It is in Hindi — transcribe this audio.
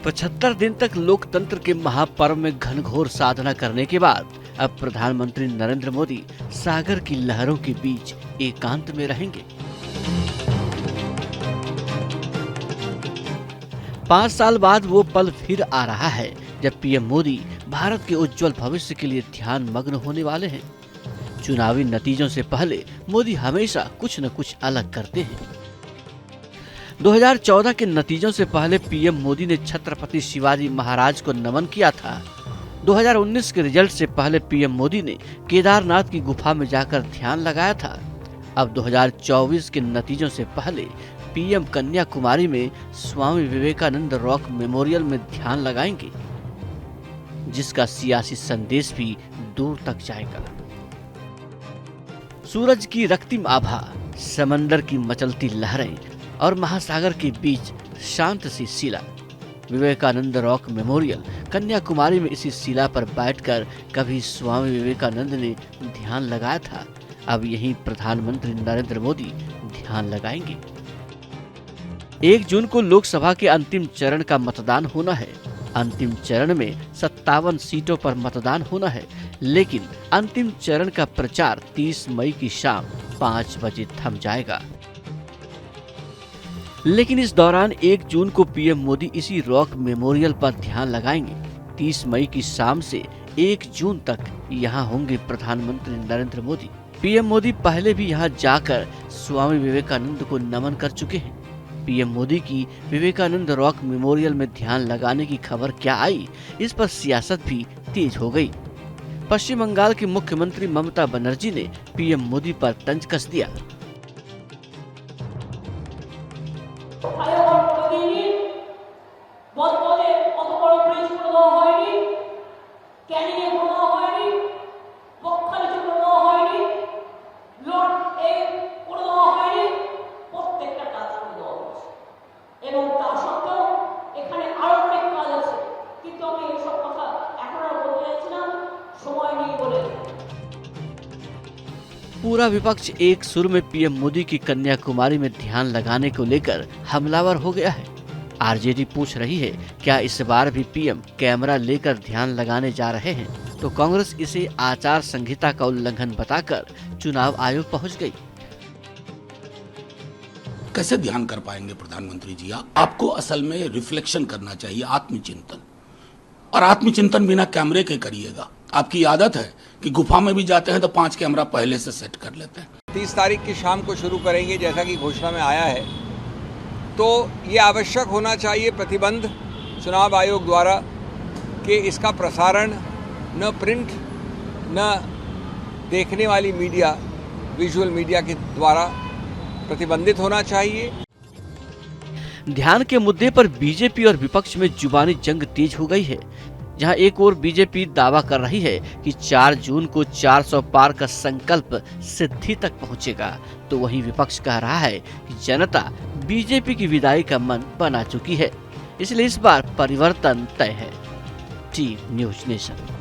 75 दिन तक लोकतंत्र के महापर्व में घनघोर साधना करने के बाद अब प्रधानमंत्री नरेंद्र मोदी सागर की लहरों के बीच एकांत में रहेंगे। 5 साल बाद वो पल फिर आ रहा है जब पीएम मोदी भारत के उज्जवल भविष्य के लिए ध्यान मग्न होने वाले हैं। चुनावी नतीजों से पहले मोदी हमेशा कुछ न कुछ अलग करते हैं। 2014 के नतीजों से पहले पीएम मोदी ने छत्रपति शिवाजी महाराज को नमन किया था। 2019 के रिजल्ट से पहले पीएम मोदी ने केदारनाथ की गुफा में जाकर ध्यान लगाया था। अब 2024 के नतीजों से पहले पीएम कन्याकुमारी में स्वामी विवेकानंद रॉक मेमोरियल में ध्यान लगाएंगे, जिसका सियासी संदेश भी दूर तक जाएगा। सूरज की रक्तिम आभा, समंदर की मचलती लहरें और महासागर के बीच शांत सी शिला। विवेकानंद रॉक मेमोरियल कन्याकुमारी में इसी शिला पर बैठकर कभी स्वामी विवेकानंद ने ध्यान लगाया था। अब यहीं प्रधानमंत्री नरेंद्र मोदी ध्यान लगाएंगे। 1 जून को लोकसभा के अंतिम चरण का मतदान होना है। अंतिम चरण में 57 सीटों पर मतदान होना है, लेकिन अंतिम चरण का प्रचार 30 मई की शाम 5 बजे थम जाएगा। लेकिन इस दौरान 1 जून को पीएम मोदी इसी रॉक मेमोरियल पर ध्यान लगाएंगे। 30 मई की शाम से 1 जून तक यहां होंगे प्रधानमंत्री नरेंद्र मोदी। पीएम मोदी पहले भी यहां जाकर स्वामी विवेकानंद को नमन कर चुके हैं। पीएम मोदी की विवेकानंद रॉक मेमोरियल में ध्यान लगाने की खबर क्या आई, इस पर सियासत भी तेज हो गई। पश्चिम बंगाल की मुख्यमंत्री ममता बनर्जी ने पीएम मोदी पर तंज कस दिया। पूरा विपक्ष एक सुर में पीएम मोदी की कन्याकुमारी में ध्यान लगाने को लेकर हमलावर हो गया है। आरजेडी पूछ रही है, क्या इस बार भी पीएम कैमरा लेकर ध्यान लगाने जा रहे हैं? तो कांग्रेस इसे आचार संहिता का उल्लंघन बताकर चुनाव आयोग पहुंच गई। कैसे ध्यान कर पाएंगे प्रधानमंत्री जी? आपको असल में रिफ्लेक्शन करना चाहिए, आत्मचिंतन। और आत्मचिंतन बिना कैमरे के करिएगा। आपकी आदत है कि गुफा में भी जाते हैं तो 5 कैमरा पहले से सेट कर लेते हैं। 30 तारीख की शाम को शुरू करेंगे, जैसा कि घोषणा में आया है। तो ये आवश्यक होना चाहिए प्रतिबंध चुनाव आयोग द्वारा कि इसका प्रसारण न प्रिंट न देखने वाली मीडिया, विजुअल मीडिया के द्वारा प्रतिबंधित होना चाहिए। ध्यान के मुद्दे पर बीजेपी और विपक्ष में जुबानी जंग तेज हो गई है। जहां एक ओर बीजेपी दावा कर रही है कि 4 जून को 400 पार का संकल्प सिद्धि तक पहुंचेगा, तो वहीं विपक्ष कह रहा है कि जनता बीजेपी की विदाई का मन बना चुकी है, इसलिए इस बार परिवर्तन तय है। T news nation.